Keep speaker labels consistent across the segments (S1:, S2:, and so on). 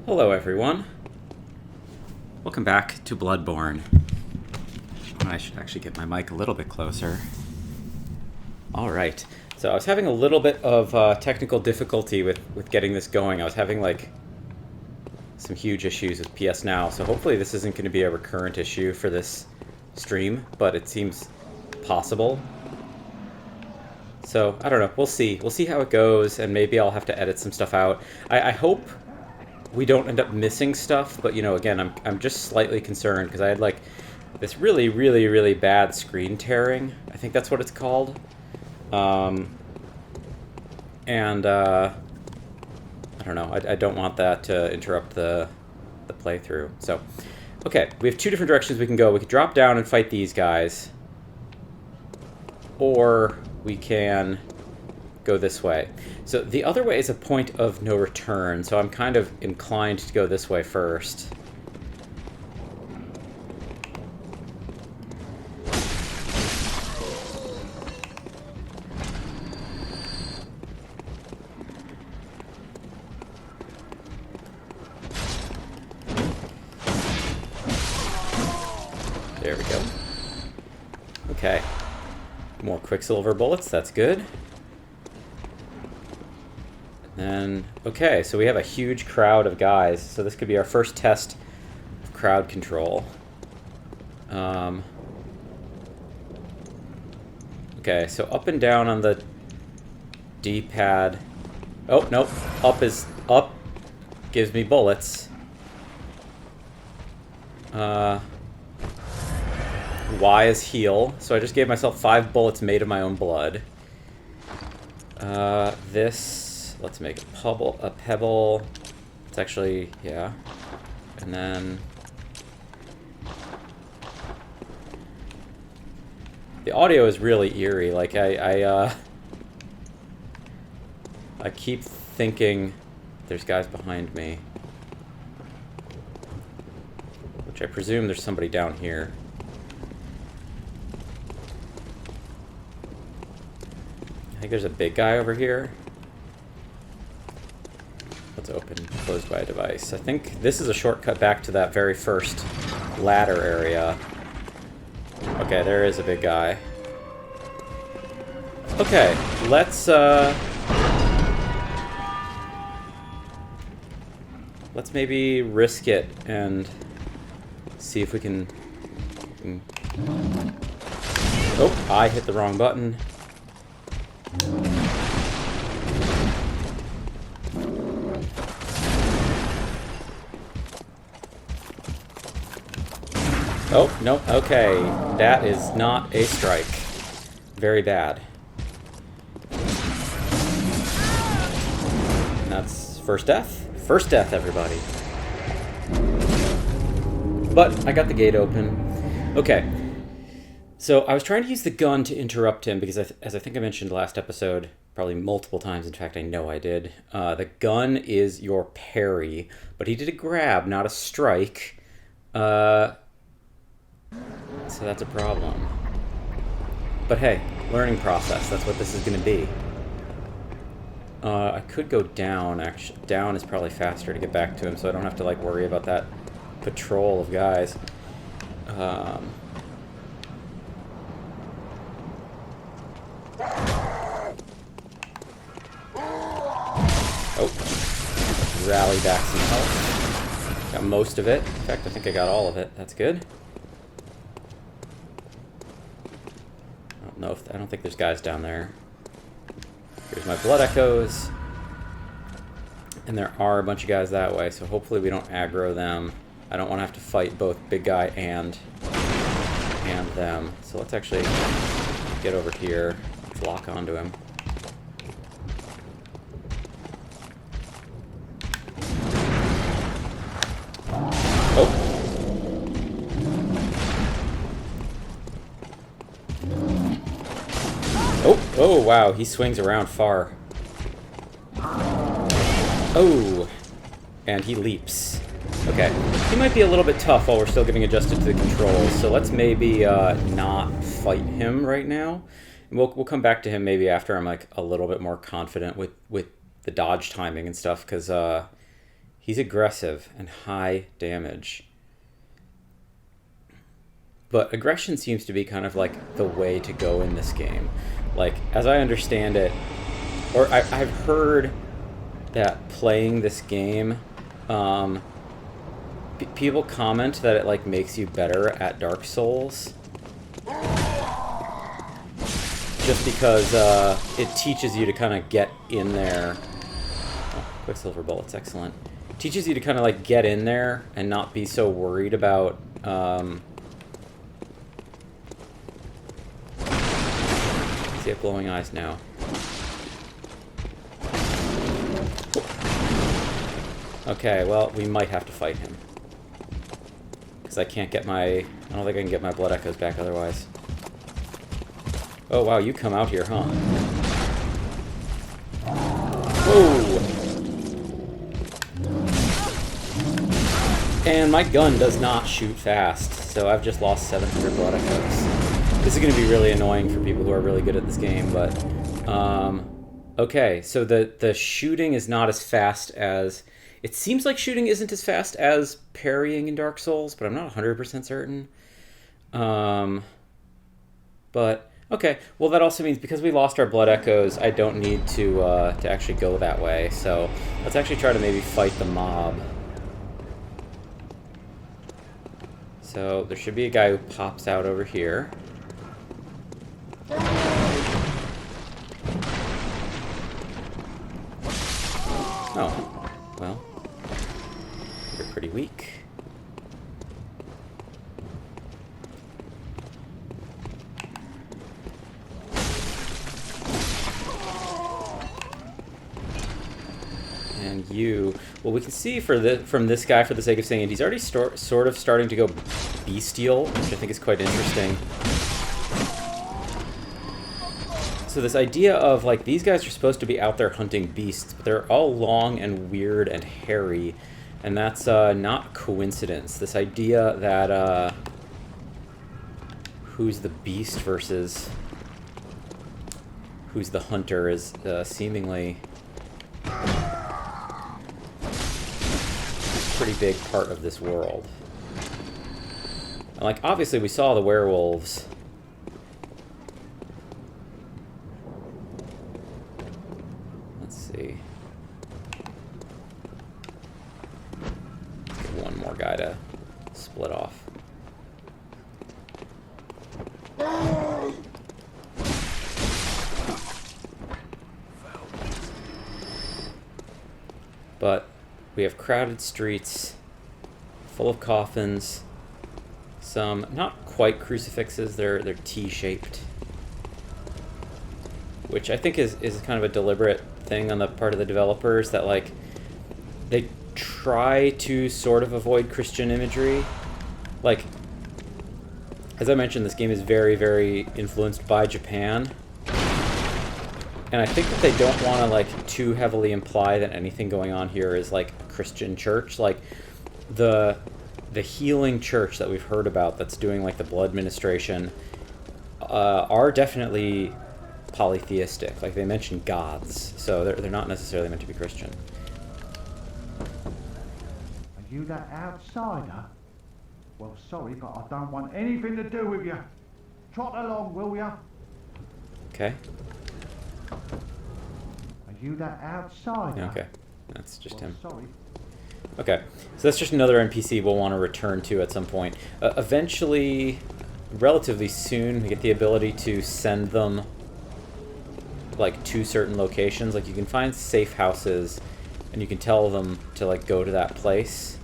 S1: Hello everyone. Welcome back to Bloodborne. I should actually get my mic a little bit closer. Alright, so I was having a little bit of technical difficulty with getting this going. I was having like some huge issues with PS Now, so hopefully this isn't going to be a recurrent issue for this stream, but it seems possible. So, I don't know, we'll see. We'll see how it goes, and maybe I'll have to edit some stuff out. I hope we don't end up missing stuff, but, you know, again, I'm just slightly concerned, because I had, like, this really bad screen tearing. I think that's what it's called. I don't know, I don't want that to interrupt the playthrough. So, okay, we have two different directions we can go. We could drop down and fight these guys, or we can go this way. So the other way is a point of no return, so I'm kind of inclined to go this way first. There we go. Okay. More Quicksilver bullets, that's good. And, okay, so we have a huge crowd of guys, so this could be our first test of crowd control. Okay, so up and down on the D-pad. Oh, nope, up gives me bullets. Y is heal, so I just gave myself 5 bullets made of my own blood. Let's make a pebble. It's actually, yeah. And then the audio is really eerie. Like I keep thinking there's guys behind me, which I presume there's somebody down here. I think there's a big guy over here. Let's open, closed by a device. I think this is a shortcut back to that very first ladder area. Okay, there is a big guy. Okay, let's maybe risk it and see if we can... Oh, I hit the wrong button. Oh, no, okay. That is not a strike. Very bad. And that's first death. First death, everybody. But I got the gate open. Okay. So I was trying to use the gun to interrupt him because, as I think I mentioned last episode, probably multiple times, in fact I know I did, the gun is your parry. But he did a grab, not a strike. So that's a problem. But hey, learning process, that's what this is going to be. I could go down, actually. Down is probably faster to get back to him, so I don't have to, like, worry about that patrol of guys. Oh. Rally back some health. Got most of it. In fact, I think I got all of it. That's good. I don't think there's guys down there. Here's my blood echoes. And there are a bunch of guys that way, so hopefully we don't aggro them. I don't want to have to fight both big guy and them. So let's actually get over here, lock onto him. Oh. Oh, wow, he swings around far. Oh, and he leaps. Okay, he might be a little bit tough while we're still getting adjusted to the controls, so let's maybe not fight him right now. And we'll come back to him maybe after I'm like a little bit more confident with the dodge timing and stuff, because He's aggressive and high damage. But aggression seems to be kind of like the way to go in this game. Like, as I understand it, or I've heard that playing this game, people comment that it like makes you better at Dark Souls. Just because it teaches you to kind of get in there. Oh, Quicksilver bullets, excellent. It teaches you to kind of like get in there and not be so worried about see it glowing eyes now. Okay, well, we might have to fight him. Because I can't get my... I don't think I can get my blood echoes back otherwise. Oh, wow, you come out here, huh? Whoa! And my gun does not shoot fast, so I've just lost 700 blood echoes. This is going to be really annoying for people who are really good at this game, but... okay, so the shooting is not as fast as... It seems like shooting isn't as fast as parrying in Dark Souls, but I'm not 100% certain. But, okay. Well, that also means because we lost our blood echoes, I don't need to actually go that way. So let's actually try to maybe fight the mob. So there should be a guy who pops out over here. Oh, well. You're pretty weak. And you... Well, we can see from this guy, for the sake of saying it, he's already sort of starting to go bestial, which I think is quite interesting. So this idea of, like, these guys are supposed to be out there hunting beasts, but they're all long and weird and hairy. And that's not coincidence. This idea that who's the beast versus who's the hunter is seemingly a pretty big part of this world. And, like, obviously we saw the werewolves. Let's see. One more guy to split off. But we have crowded streets full of coffins, some not quite crucifixes, they're T-shaped, which I think is kind of a deliberate thing on the part of the developers, that like they try to sort of avoid Christian imagery. Like, as I mentioned, this game is very, very influenced by Japan. And I think that they don't want to, like, too heavily imply that anything going on here is, like, a Christian church. Like, the healing church that we've heard about that's doing, like, the blood administration are definitely polytheistic. Like, they mention gods, so they're not necessarily meant to be Christian.
S2: You that outsider? Well, sorry, but I don't want anything to do with you. Trot along, will ya?
S1: Okay.
S2: Are you that outsider?
S1: Okay. That's just him.
S2: Sorry.
S1: Okay. So that's just another NPC we'll want to return to at some point. Eventually, relatively soon, we get the ability to send them, like, to certain locations. Like, you can find safe houses, and you can tell them to, like, go to that place.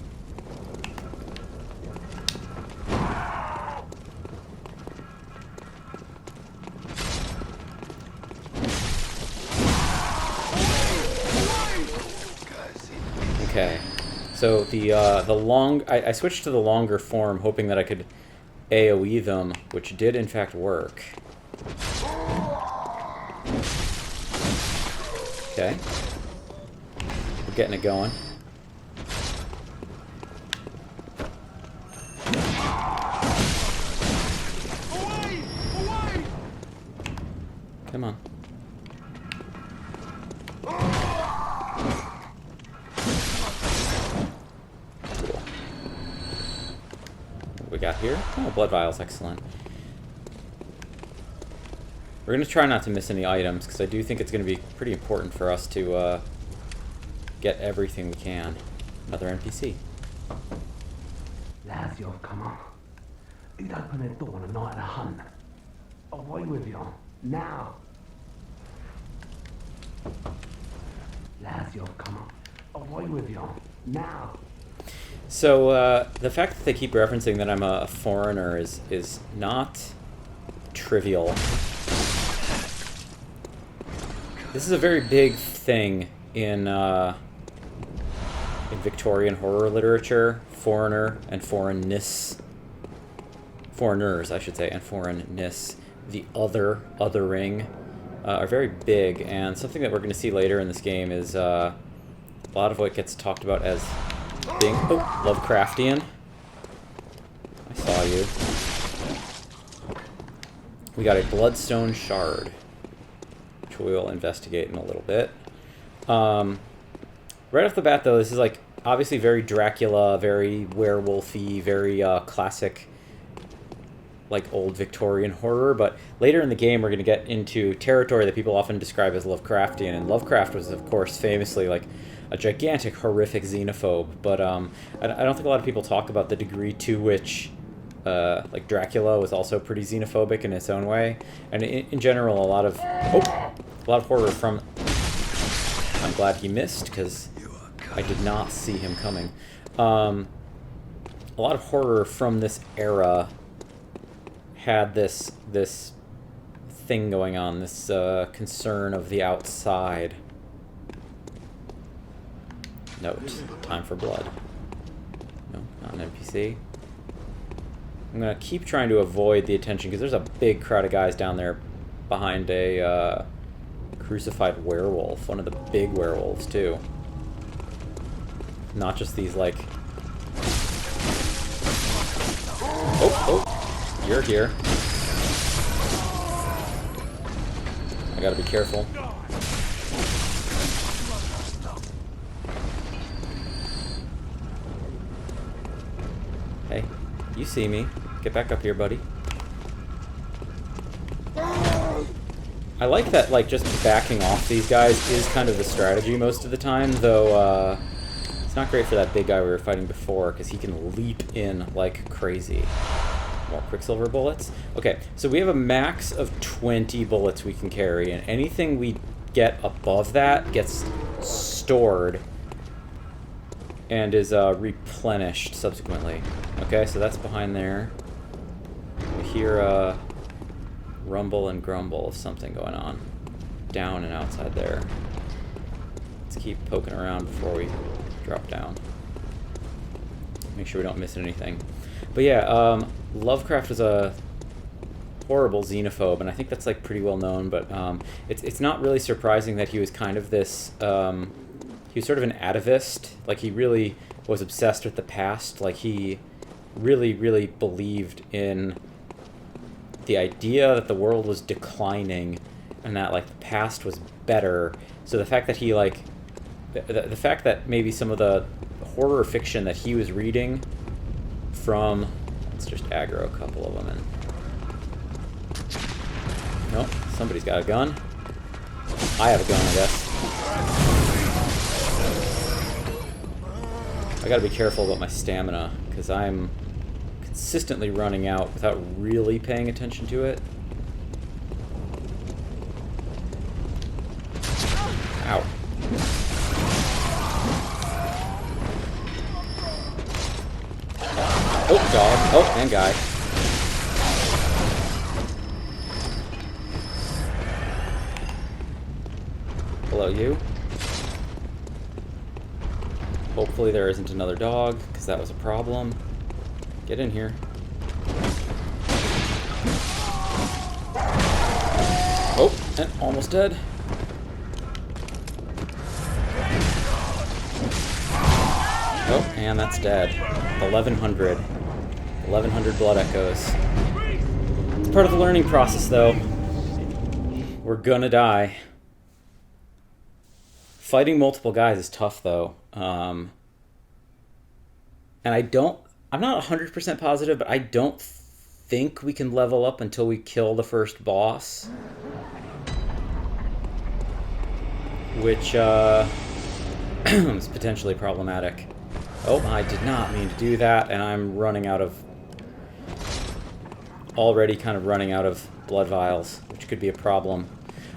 S1: Okay, so I switched to the longer form, hoping that I could AoE them, which did in fact work. Okay, we're getting it going. Come on. we got here? Oh, blood vials, excellent. We're going to try not to miss any items, because I do think it's going to be pretty important for us to get everything we can. Another NPC.
S3: Lads, you've come on. You'd open the door on a night of the hunt. Away with you. Now. Lads, you've come on. Away with you. Now.
S1: So, the fact that they keep referencing that I'm a foreigner is not trivial. This is a very big thing in Victorian horror literature. Foreigner and foreignness. Foreigners, I should say, and foreignness. The othering, are very big, and something that we're going to see later in this game is a lot of what gets talked about as being Lovecraftian. I saw you. We got a bloodstone shard, which we will investigate in a little bit. Right off the bat, though, this is like obviously very Dracula, very werewolfy, very classic, like old Victorian horror. But later in the game, we're going to get into territory that people often describe as Lovecraftian, and Lovecraft was, of course, famously like a gigantic, horrific xenophobe. But I don't think a lot of people talk about the degree to which like Dracula was also pretty xenophobic in its own way, and in general, a lot of horror from. I'm glad he missed because I did not see him coming. A lot of horror from this era had this thing going on, this concern of the outside. Note, time for blood. No, not an NPC. I'm going to keep trying to avoid the attention because there's a big crowd of guys down there behind a crucified werewolf. One of the big werewolves, too. Not just these, like... Oh, you're here. I gotta be careful. Hey, you see me. Get back up here, buddy. I like that, like, just backing off these guys is kind of the strategy most of the time, though, it's not great for that big guy we were fighting before, because he can leap in like crazy. More Quicksilver bullets. Okay, so we have a max of 20 bullets we can carry, and anything we get above that gets stored and is replenished subsequently. Okay, so that's behind there. We hear rumble and grumble of something going on down and outside there. Let's keep poking around before we drop down. Make sure we don't miss anything. But yeah, Lovecraft was a horrible xenophobe, and I think that's like pretty well known, but it's not really surprising that he was kind of this, he was sort of an atavist. Like, he really was obsessed with the past. Like, he really, really believed in the idea that the world was declining and that, like, the past was better. So the fact that he, like, the fact that maybe some of the horror fiction that he was reading from... Let's just aggro a couple of them and... Nope, somebody's got a gun. I have a gun, I guess. I gotta be careful about my stamina, because I'm consistently running out without really paying attention to it. Ow. Oh, dog. Oh, and guy. Hello, you. Hopefully there isn't another dog, because that was a problem. Get in here. Oh, and almost dead. Oh, and that's dead. 1100. 1100 blood echoes. It's part of the learning process, though. We're gonna die. Fighting multiple guys is tough, though. And I don't I'm not 100% positive, but I don't think we can level up until we kill the first boss. Which, is potentially problematic. Oh, I did not mean to do that, and I'm running out of... already kind of running out of blood vials, which could be a problem.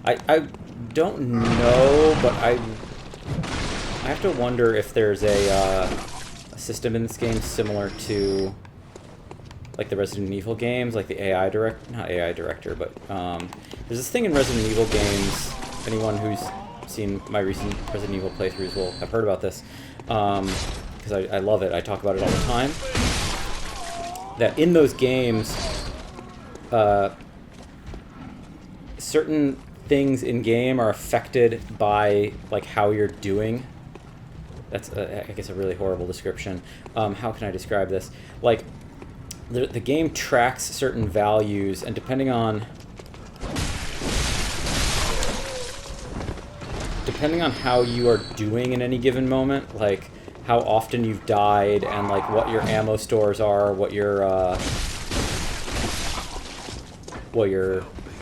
S1: I don't know, but I have to wonder if there's a system in this game similar to like the Resident Evil games, like the not AI director, but there's this thing in Resident Evil games. Anyone who's seen my recent Resident Evil playthroughs will have heard about this, because I love it. I talk about it all the time. That in those games, certain things in game are affected by like how you're doing. That's I guess a really horrible description. How can I describe this? Like the game tracks certain values, and depending on how you are doing in any given moment, like how often you've died and like what your ammo stores are, what your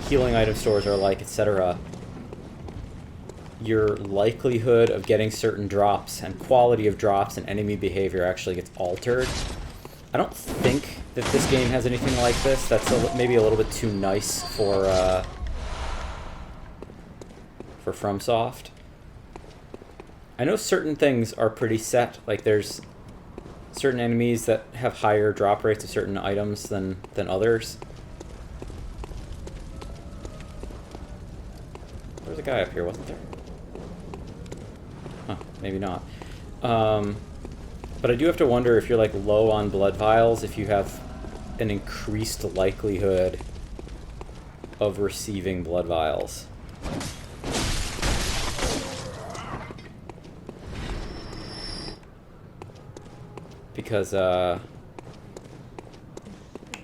S1: healing item stores are like, etc. Your likelihood of getting certain drops and quality of drops and enemy behavior actually gets altered. I don't think that this game has anything like this. That's maybe a little bit too nice for FromSoft. I know certain things are pretty set. Like there's certain enemies that have higher drop rates of certain items than others. There was a guy up here, wasn't there? Huh, maybe not. But I do have to wonder if you're like low on blood vials, if you have an increased likelihood of receiving blood vials. Because, yeah,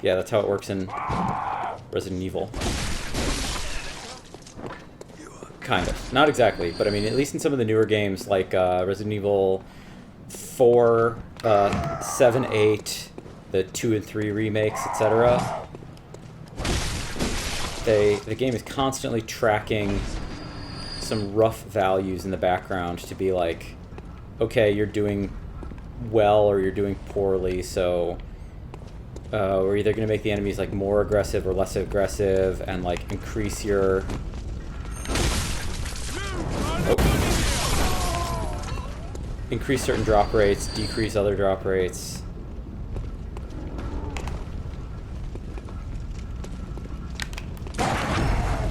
S1: that's how it works in Resident Evil. Kind of. Not exactly, but I mean, at least in some of the newer games, like Resident Evil 4, 7, 8, the 2 and 3 remakes, etc. The game is constantly tracking some rough values in the background to be like, okay, you're doing well or you're doing poorly, so we're either going to make the enemies like more aggressive or less aggressive, and like increase your increase certain drop rates, decrease other drop rates.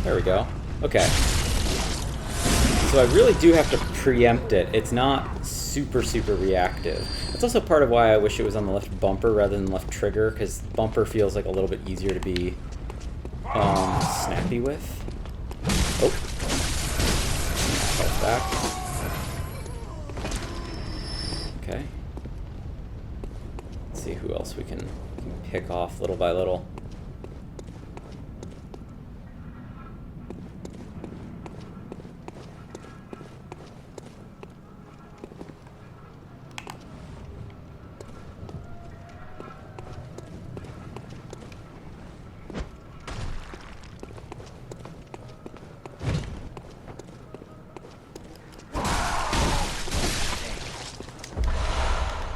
S1: There we go. Okay. So I really do have to preempt it. It's not super reactive. That's also part of why I wish it was on the left bumper rather than left trigger, because bumper feels like a little bit easier to be snappy with. Oh. That's back. Okay. Let's see who else we can pick off little by little.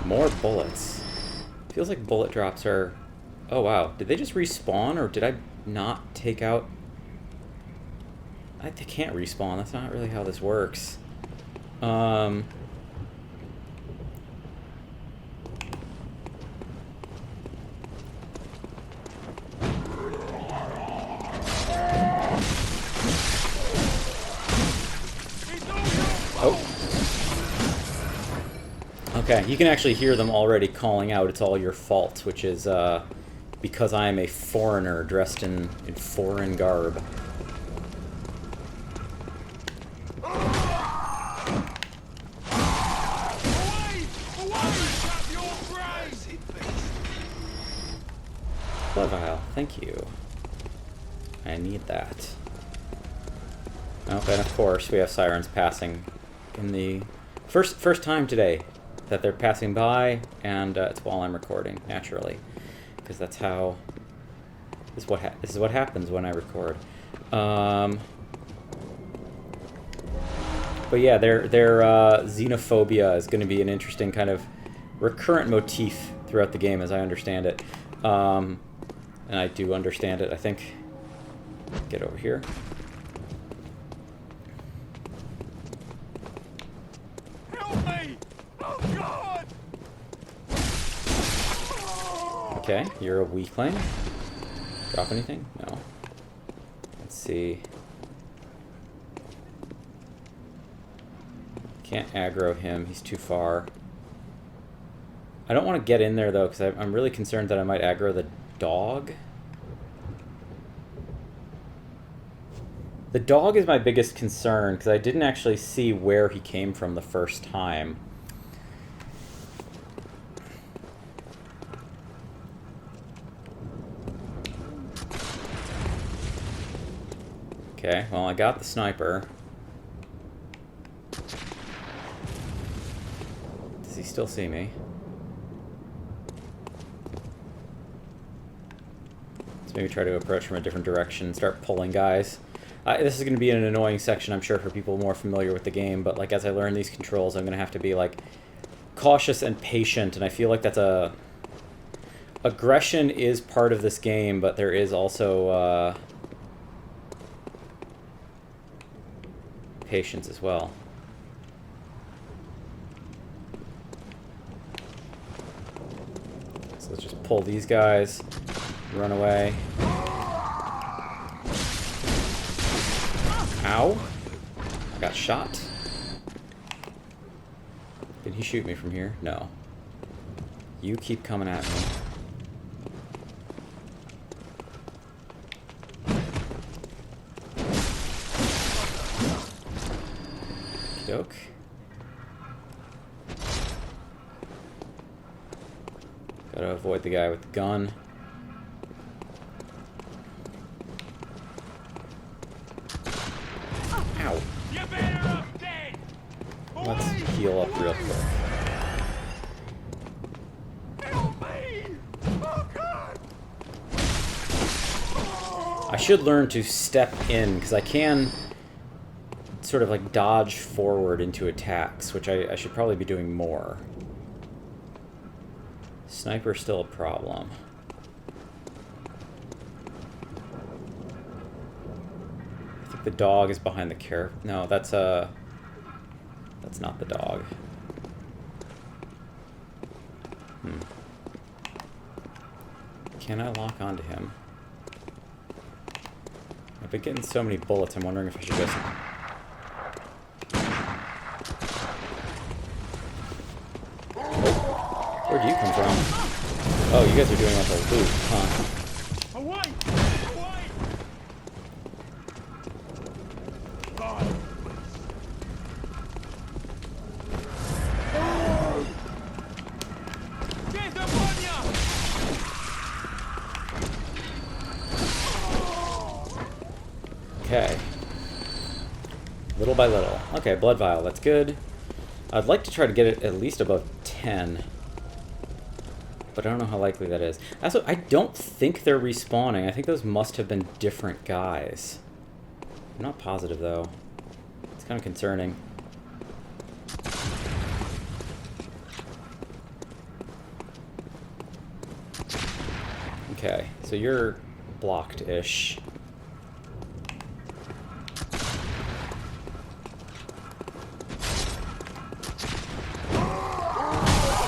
S1: More bullets. Feels like bullet drops are... Oh wow, did they just respawn, or did I not take out... They can't respawn, that's not really how this works. Oh. Okay, you can actually hear them already calling out, "It's all your fault," which is because I am a foreigner dressed in foreign garb. Blood vial, thank you. I need that. Okay, and of course we have sirens passing in the first time today. that they're passing by, and it's while I'm recording, naturally, because that's how this is what happens when I record. But yeah, their xenophobia is going to be an interesting kind of recurrent motif throughout the game, as I understand it. And I do understand it, I think. Get over here.
S4: Help me! Oh God!
S1: Okay, you're a weakling. Drop anything? No. Let's see. Can't aggro him, he's too far. I don't want to get in there though, because I'm really concerned that I might aggro the dog. The dog is my biggest concern, because I didn't actually see where he came from the first time. Okay, well, I got the sniper. Does he still see me? Let's maybe try to approach from a different direction and start pulling guys. This is going to be an annoying section, I'm sure, for people more familiar with the game, but like as I learn these controls, I'm going to have to be like cautious and patient, and I feel like that's a... Aggression is part of this game, but there is also patience as well. So let's just pull these guys, run away. Ow! I got shot. Did he shoot me from here? No. You keep coming at me. Doke. Gotta avoid the guy with the gun. Ow.
S4: You better up dead!
S1: Let's heal up real quick.
S4: Help me! Oh God!
S1: I should learn to step in, because I can sort of like dodge forward into attacks, which I should probably be doing more. Sniper's still a problem. I think the dog is behind the carrot. No, that's not the dog. Can I lock onto him? I've been getting so many bullets, I'm wondering if I should just... Where'd you come from? Oh, you guys are doing like a loop, huh?
S4: Away! Away! God! Get the money!
S1: Okay. Little by little. Okay, blood vial, that's good. I'd like to try to get it at least above 10. But I don't know how likely that is. Also, I don't think they're respawning. I think those must have been different guys. I'm not positive, though. It's kind of concerning. Okay, so you're blocked-ish.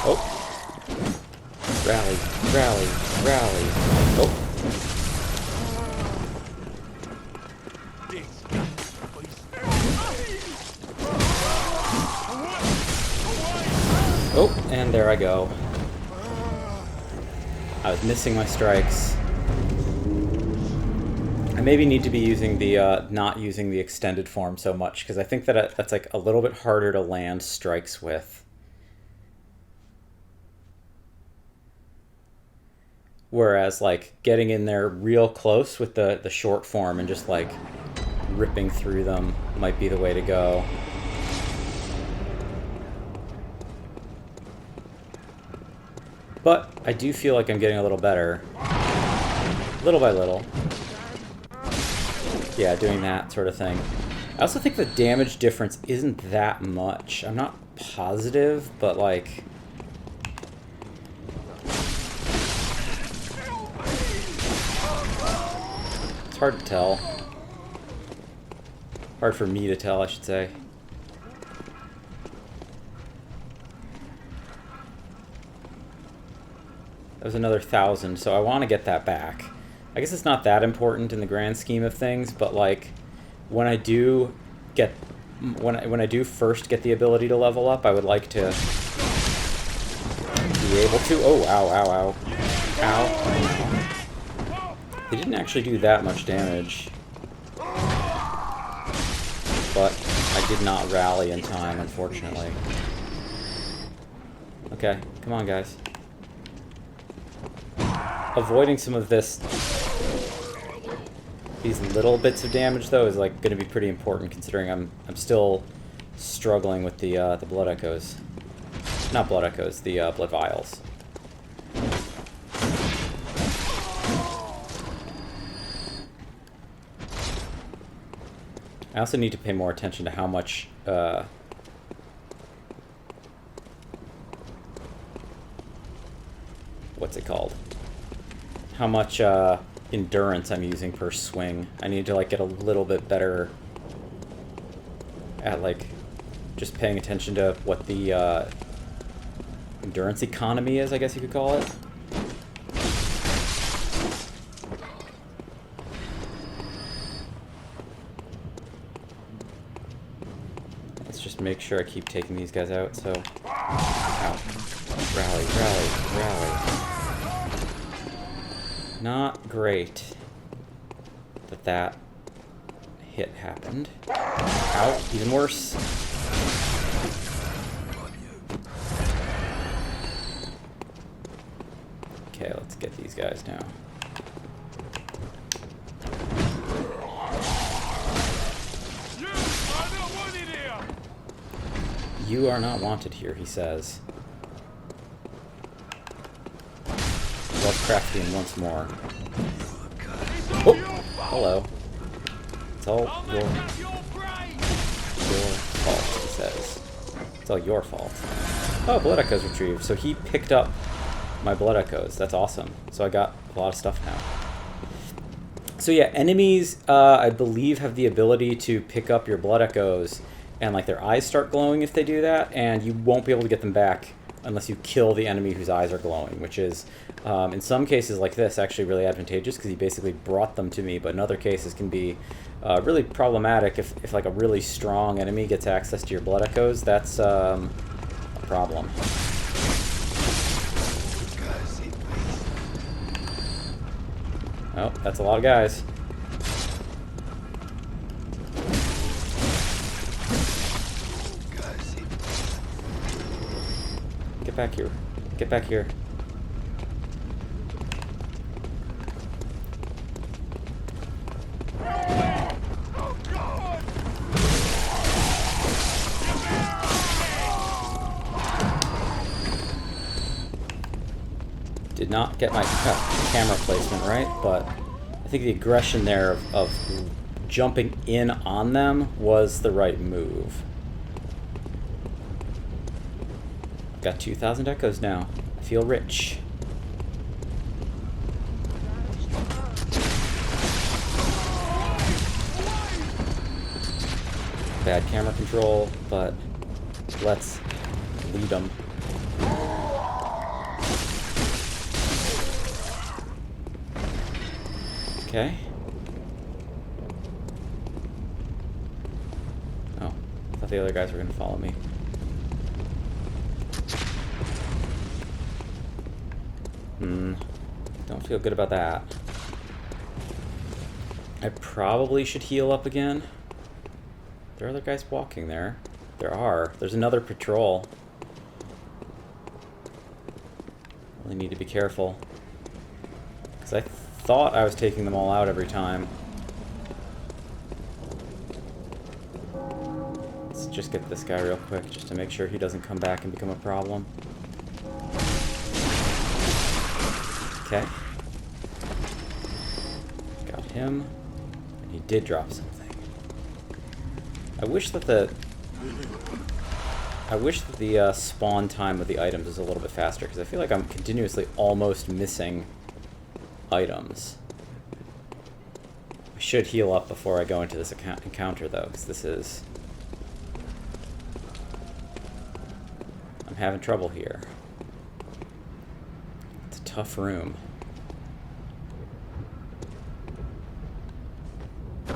S1: Oh. Rally, rally, rally. Oh. Oh, and there I go. I was missing my strikes. I maybe need to be using the, not using the extended form so much, because I think that that's like a little bit harder to land strikes with. Whereas, like, getting in there real close with the short form and just, like, ripping through them might be the way to go. But I do feel like I'm getting a little better. Little by little. Yeah, doing that sort of thing. I also think the damage difference isn't that much. I'm not positive, but like... it's hard to tell. Hard for me to tell, I should say. That was another 1,000, so I want to get that back. I guess it's not that important in the grand scheme of things, but like when I do get when I do first get the ability to level up, I would like to be able to. Oh, ow, ow, ow, ow! They didn't actually do that much damage, but I did not rally in time, unfortunately. Okay, come on, guys. Avoiding some of these little bits of damage, though, is like going to be pretty important, considering I'm still struggling with the blood echoes. Not blood echoes, the blood vials. I also need to pay more attention to how much what's it called? How much endurance I'm using per swing. I need to like get a little bit better at like just paying attention to what the endurance economy is, I guess you could call it. Let's just make sure I keep taking these guys out, so... Ow. Rally, rally, rally. Not great that hit happened. Ow, even worse. Okay, let's get these guys now. You are not wanted here, he says. Lovecraftian once more. Oh! Hello. It's all your fault, he says. It's all your fault. Oh, blood echoes retrieved. So he picked up my blood echoes. That's awesome. So I got a lot of stuff now. So yeah, enemies, I believe, have the ability to pick up your blood echoes, and like their eyes start glowing if they do that, and you won't be able to get them back unless you kill the enemy whose eyes are glowing, which is, in some cases like this, actually really advantageous because he basically brought them to me, but in other cases can be really problematic if like a really strong enemy gets access to your blood echoes. That's a problem. Oh, that's a lot of guys. Get back here. Get back here. Did not get my camera placement right, but I think the aggression there of jumping in on them was the right move. Got 2,000 echoes now. I feel rich. Bad camera control, but let's lead them. Okay. Oh, I thought the other guys were going to follow me. Don't feel good about that. I probably should heal up again. There are other guys walking there. There are. There's another patrol. Really need to be careful. Because I thought I was taking them all out every time. Let's just get this guy real quick, just to make sure he doesn't come back and become a problem. Okay. Got him. He did drop something. I wish that the spawn time of the items is a little bit faster, because I feel like I'm continuously almost missing items. I should heal up before I go into this encounter, though, because this is... I'm having trouble here. It's a tough room. I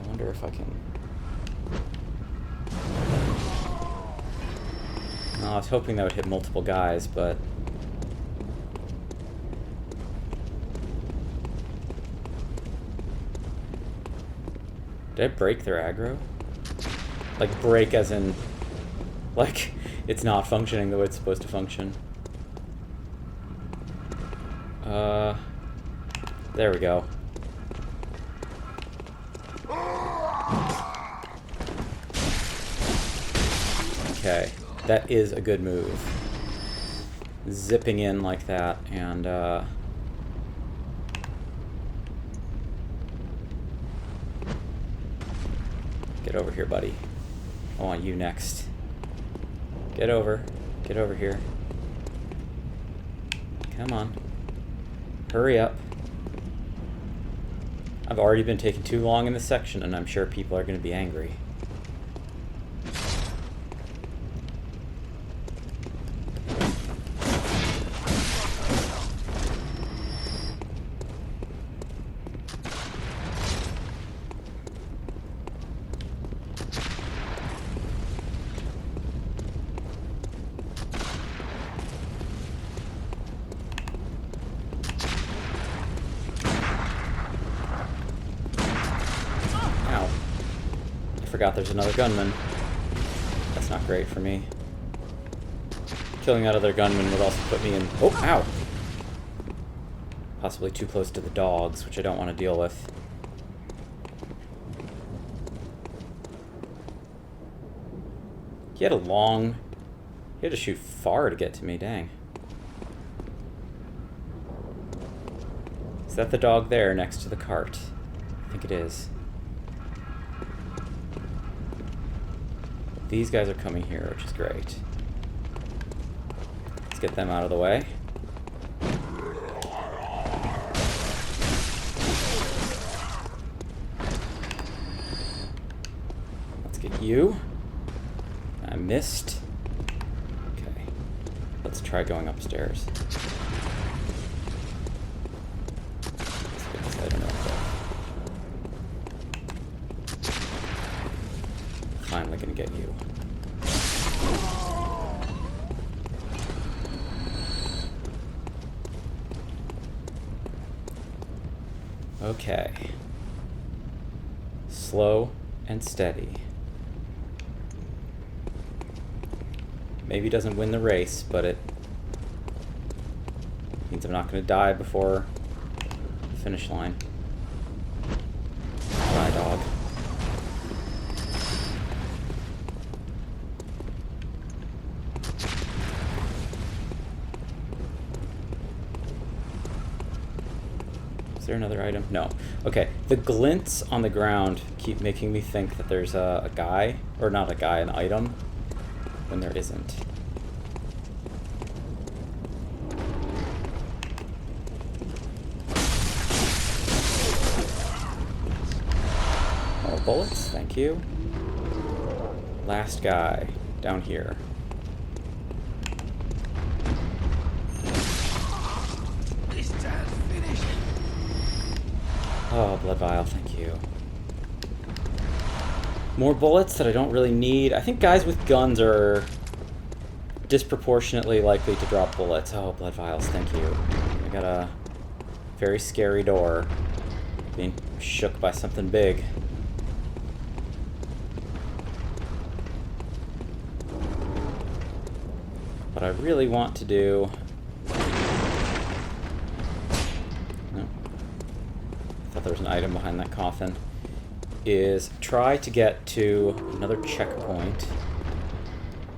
S1: wonder if I can... No, I was hoping that would hit multiple guys, but... Did I break their aggro? Like, break as in... Like, it's not functioning the way it's supposed to function. There we go. Okay, that is a good move. Zipping in like that, and, get over here, buddy. I want you next. Get over. Get over here. Come on. Hurry up. I've already been taking too long in this section, and I'm sure people are going to be angry. Forgot there's another gunman. That's not great for me. Killing that other gunman would also put me in... Oh, ow! Possibly too close to the dogs, which I don't want to deal with. He had a long... He had to shoot far to get to me, dang. Is that the dog there next to the cart? I think it is. These guys are coming here, which is great. Let's get them out of the way. Let's get you. I missed. Okay. Let's try going upstairs. Let's get this item real quick. Finally gonna get you. Okay. Slow and steady. Maybe doesn't win the race, but it means I'm not gonna die before the finish line. Bye, dog. Is there another item? No. Okay, the glints on the ground keep making me think that there's a guy, or not a guy, an item, when there isn't. More bullets, thank you. Last guy, down here. Oh, blood vial, thank you. More bullets that I don't really need. I think guys with guns are disproportionately likely to drop bullets. Oh, blood vials, thank you. I got a very scary door. Being shook by something big. What I really want to do... There was an item behind that coffin, is try to get to another checkpoint,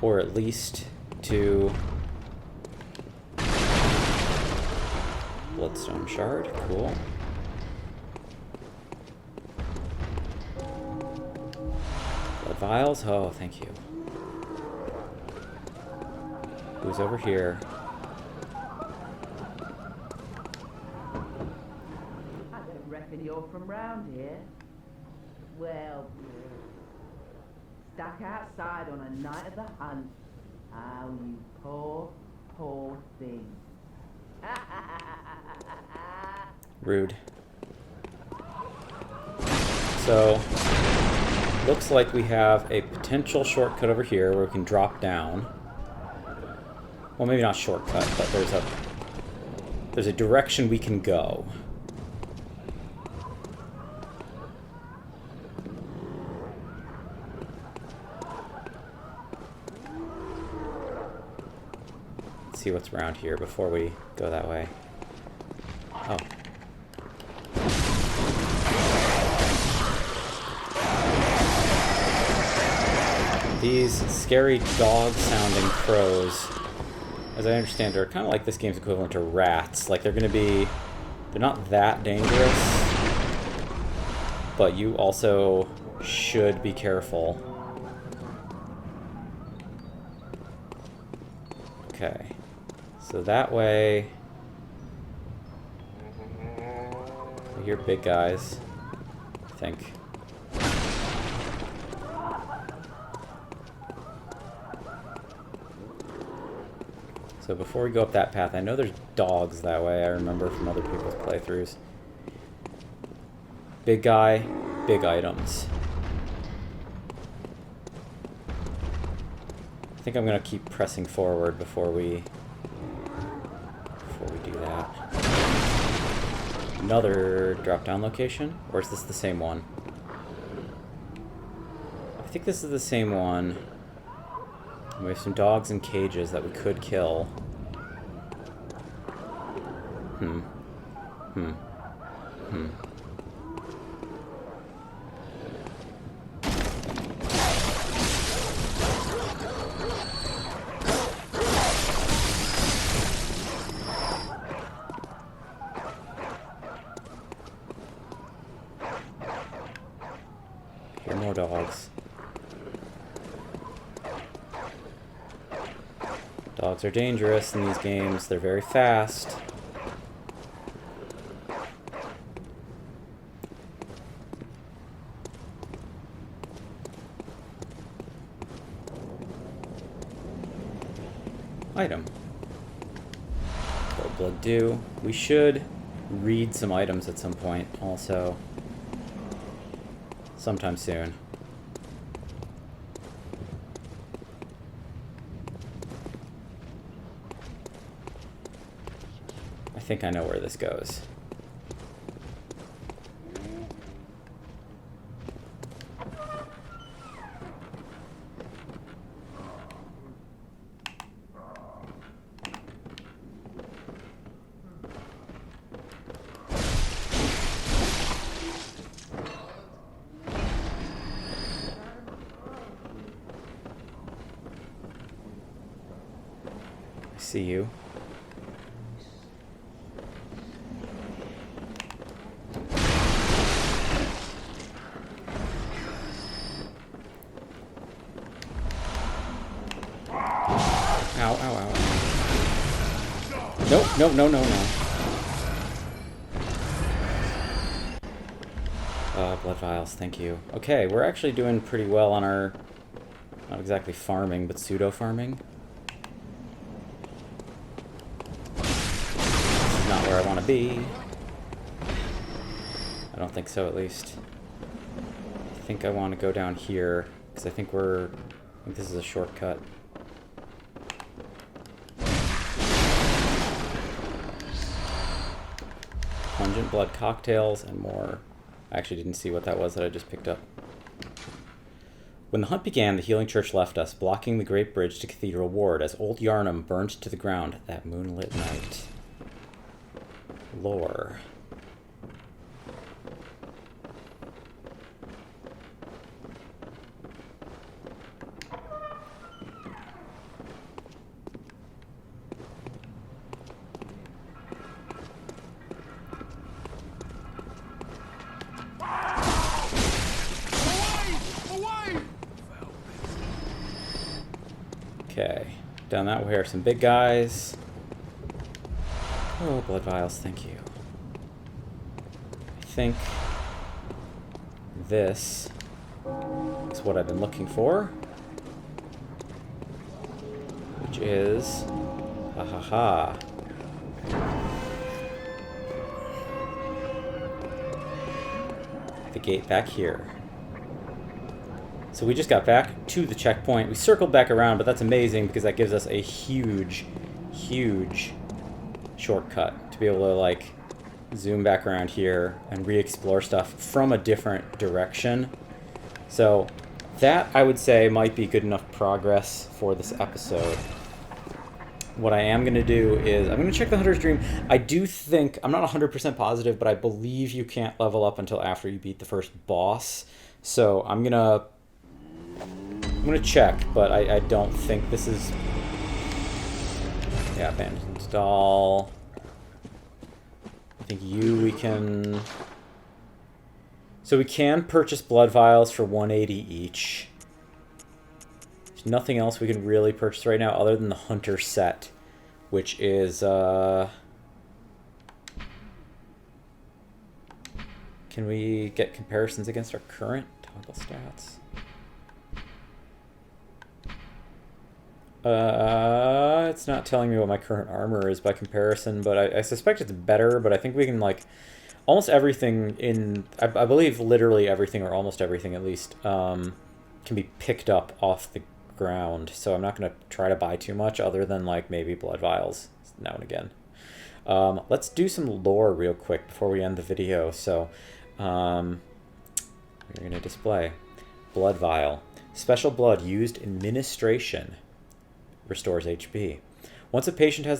S1: or at least to Bloodstone shard, cool. Blood vials, oh, thank you. Who's over here?
S5: I don't reckon you're from round here. Well, stuck outside on a night of the hunt. Oh, you poor, poor thing.
S1: Rude. So, looks like we have a potential shortcut over here where we can drop down. Well, maybe not shortcut, but there's a direction we can go. Let's see what's around here before we go that way. Oh. These scary dog-sounding crows, as I understand, are kind of like this game's equivalent to rats. Like, they're not that dangerous, but you also should be careful. Okay, so that way, I hear big guys, I think. So before we go up that path, I know there's dogs that way, I remember from other people's playthroughs. Big guy, big items. I think I'm gonna keep pressing forward before we do that. Another drop-down location? Or is this the same one? I think this is the same one. We have some dogs in cages that we could kill. Here are more dogs. Dogs are dangerous in these games. They're very fast. Item. Cold blood dew. We should read some items at some point also. Sometime soon. I think I know where this goes. I see you. Ow, ow, ow. Nope, nope, no, no, no. Blood vials, thank you. Okay, we're actually doing pretty well on our, not exactly farming, but pseudo-farming. This is not where I want to be. I don't think so, at least. I think I want to go down here, because I think this is a shortcut. Pungent blood cocktails and more. I actually didn't see what that was that I just picked up. When the hunt began, the healing church left us, blocking the great bridge to Cathedral Ward as old Yharnam burned to the ground that moonlit night. Lore. Okay. Down that way are some big guys. Oh, blood vials, thank you. I think this is what I've been looking for. Which is... Ha ha ha. The gate back here. So we just got back to the checkpoint. We circled back around, but that's amazing because that gives us a huge, huge shortcut to be able to, like, zoom back around here and re-explore stuff from a different direction. So that, I would say, might be good enough progress for this episode. What I am going to do is I'm going to check the Hunter's Dream. I do think, I'm not 100% positive, but I believe you can't level up until after you beat the first boss. So I'm going to check, but I don't think this is... Yeah, abandoned doll. I think we can... So we can purchase blood vials for 180 each. There's nothing else we can really purchase right now other than the Hunter set, which is... Can we get comparisons against our current toggle stats? It's not telling me what my current armor is by comparison, but I suspect it's better, but I think we can, like, almost everything in, I believe literally everything, or almost everything at least, can be picked up off the ground, so I'm not going to try to buy too much other than, like, maybe blood vials now and again. Let's do some lore real quick before we end the video. So, we're going to display blood vial. Special blood used in ministration. Restores HP. Once a patient has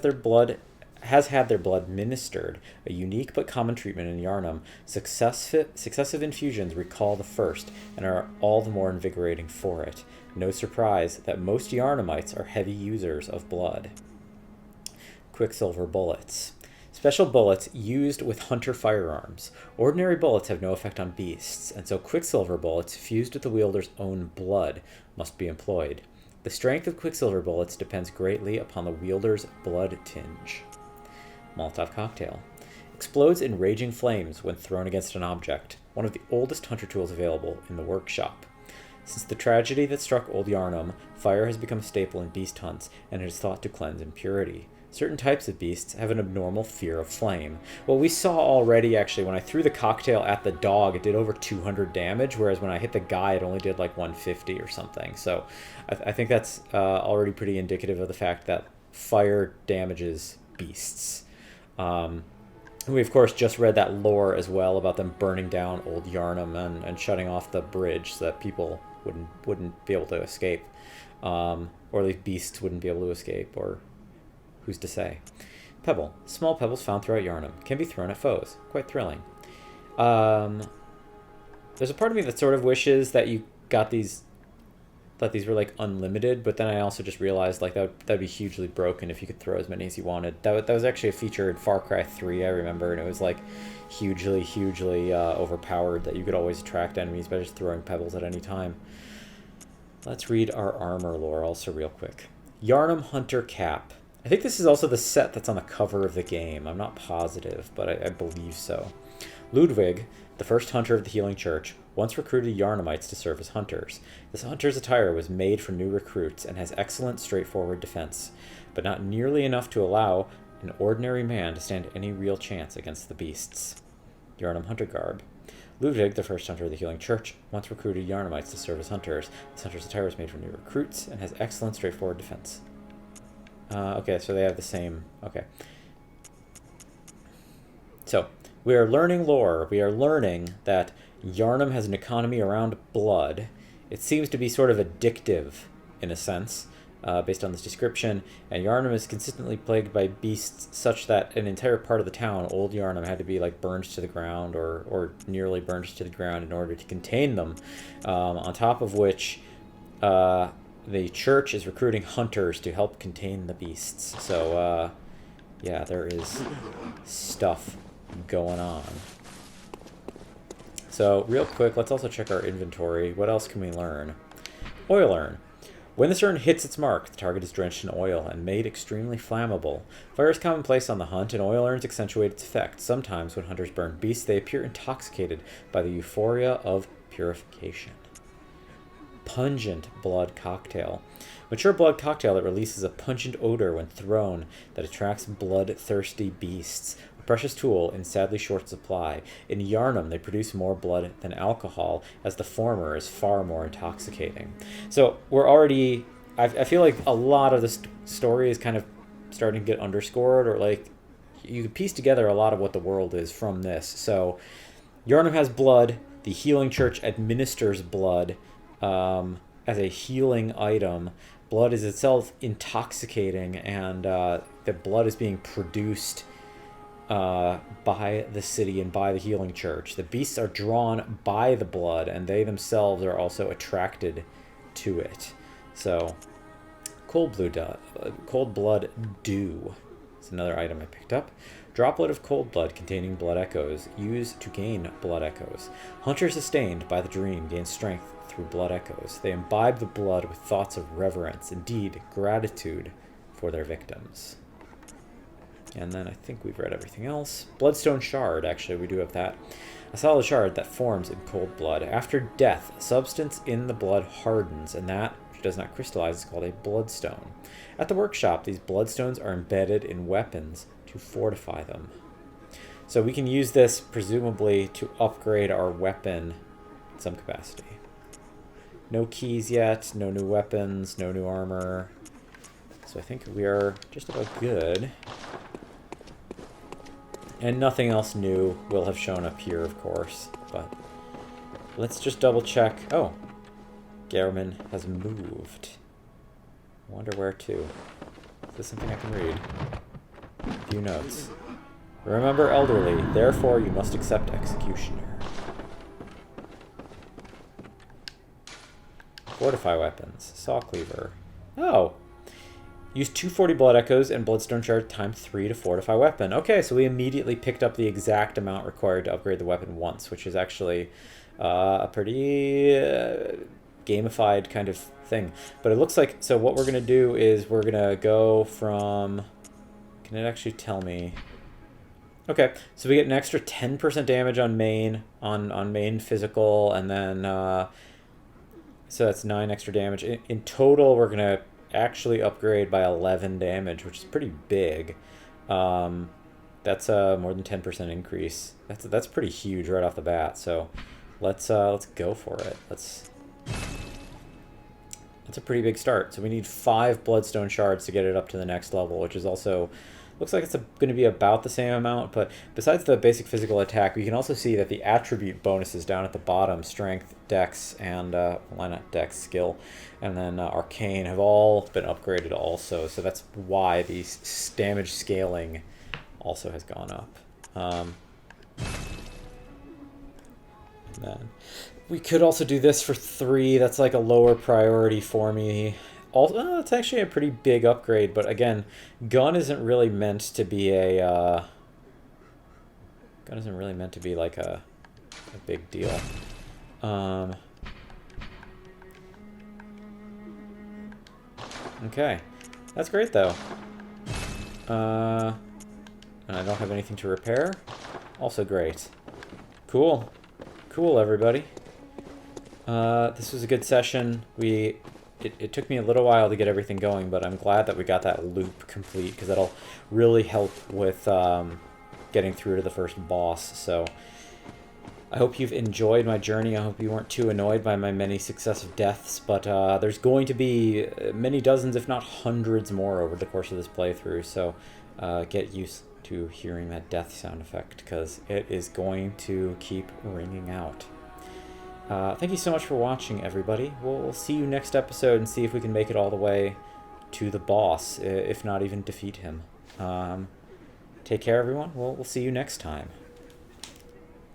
S1: had their blood ministered, a unique but common treatment in Yharnam, successive infusions recall the first and are all the more invigorating for it. No surprise that most Yharnamites are heavy users of blood. Quicksilver bullets. Special bullets used with hunter firearms. Ordinary bullets have no effect on beasts, and so quicksilver bullets fused with the wielder's own blood must be employed. The strength of quicksilver bullets depends greatly upon the wielder's blood tinge. Molotov cocktail. Explodes in raging flames when thrown against an object, one of the oldest hunter tools available in the workshop. Since the tragedy that struck Old Yharnam, fire has become a staple in beast hunts, and it is thought to cleanse impurity. Certain types of beasts have an abnormal fear of flame. Well, we saw already, actually, when I threw the cocktail at the dog, it did over 200 damage, whereas when I hit the guy, it only did like 150 or something. So I think that's already pretty indicative of the fact that fire damages beasts. We, of course, just read that lore as well about them burning down Old Yharnam and shutting off the bridge so that people wouldn't be able to escape. Or at least beasts wouldn't be able to escape, or... who's to say? Pebble. Small pebbles found throughout Yharnam can be thrown at foes. Quite thrilling. There's a part of me that sort of wishes that you got these, that these were like unlimited, but then I also just realized like that'd be hugely broken if you could throw as many as you wanted. That was actually a feature in Far Cry 3, I remember, and it was like hugely overpowered that you could always attract enemies by just throwing pebbles at any time. Let's read our armor lore also real quick. Yharnam Hunter Cap. I think this is also the set that's on the cover of the game. I'm not positive, but I believe so. Ludwig, the first hunter of the Healing Church, once recruited Yharnamites to serve as hunters. This hunter's attire was made for new recruits and has excellent straightforward defense, but not nearly enough to allow an ordinary man to stand any real chance against the beasts. Yharnam Hunter Garb. Ludwig, the first hunter of the Healing Church, once recruited Yharnamites to serve as hunters. This hunter's attire is made for new recruits and has excellent straightforward defense. Okay, so they have the same... Okay. So, we are learning lore. We are learning that Yharnam has an economy around blood. It seems to be sort of addictive, in a sense, based on this description. And Yharnam is consistently plagued by beasts such that an entire part of the town, Old Yharnam, had to be like burned to the ground or nearly burned to the ground in order to contain them. On top of which... the church is recruiting hunters to help contain the beasts. So, yeah, there is stuff going on. So, real quick, let's also check our inventory. What else can we learn? Oil urn. When the siren hits its mark, the target is drenched in oil and made extremely flammable. Fire is commonplace on the hunt, and oil urns accentuate its effect. Sometimes, when hunters burn beasts, they appear intoxicated by the euphoria of purification. Pungent blood cocktail. Mature blood cocktail that releases a pungent odor when thrown that attracts bloodthirsty beasts. A precious tool in sadly short supply. In Yharnam, they produce more blood than alcohol, as the former is far more intoxicating. So we're already... I feel like a lot of this story is kind of starting to get underscored, or like you could piece together a lot of what the world is from this. So Yharnam has blood. The healing church administers blood as a healing item. Blood is itself intoxicating, and the blood is being produced by the city and by the healing church. The beasts are drawn by the blood, and they themselves are also attracted to it. So, cold blood dew is another item I picked up. Droplet of cold blood containing blood echoes, used to gain blood echoes. Hunter sustained by the dream gains strength through blood echoes. They imbibe the blood with thoughts of reverence, indeed gratitude for their victims. And then I think we've read everything else. Bloodstone shard, actually, we do have that. A solid shard that forms in cold blood. After death, a substance in the blood hardens, and that which does not crystallize is called a bloodstone. At the workshop, these bloodstones are embedded in weapons to fortify them. So we can use this, presumably, to upgrade our weapon in some capacity. No keys yet, no new weapons, no new armor. So I think we are just about good. And nothing else new will have shown up here, of course. But let's just double check. Oh, Gehrman has moved. I wonder where to. Is this something I can read? Few notes. Remember elderly, therefore you must accept executioner. Fortify weapons. Saw cleaver. Oh. Use 240 blood echoes and bloodstone shard times 3 to fortify weapon. Okay, so we immediately picked up the exact amount required to upgrade the weapon once, which is actually a pretty gamified kind of thing. But it looks like, so what we're going to do is we're going to go from, can it actually tell me? Okay, so we get an extra 10% damage on main, on main physical, and then, so that's 9 extra damage. In total, we're going to actually upgrade by 11 damage, which is pretty big. That's a more than 10% increase. That's pretty huge right off the bat. So let's go for it. That's a pretty big start. So we need 5 bloodstone shards to get it up to the next level, which is also looks like it's going to be about the same amount. But besides the basic physical attack, we can also see that the attribute bonuses down at the bottom, strength, dex, and why not dex, skill, and then arcane, have all been upgraded also. So that's why the damage scaling also has gone up. Then we could also do this for 3. That's like a lower priority for me. Also, it's actually a pretty big upgrade, but again, gun isn't really meant to be a gun isn't really meant to be like a big deal. Okay, that's great though. And I don't have anything to repair. Also great. Cool. Cool, everybody. This was a good session. It took me a little while to get everything going, but I'm glad that we got that loop complete, because that'll really help with getting through to the first boss. So I hope you've enjoyed my journey. I hope you weren't too annoyed by my many successive deaths, but there's going to be many dozens, if not hundreds more over the course of this playthrough, so get used to hearing that death sound effect, because it is going to keep ringing out. Thank you so much for watching, everybody. We'll see you next episode and see if we can make it all the way to the boss, if not even defeat him. Take care, everyone. We'll see you next time.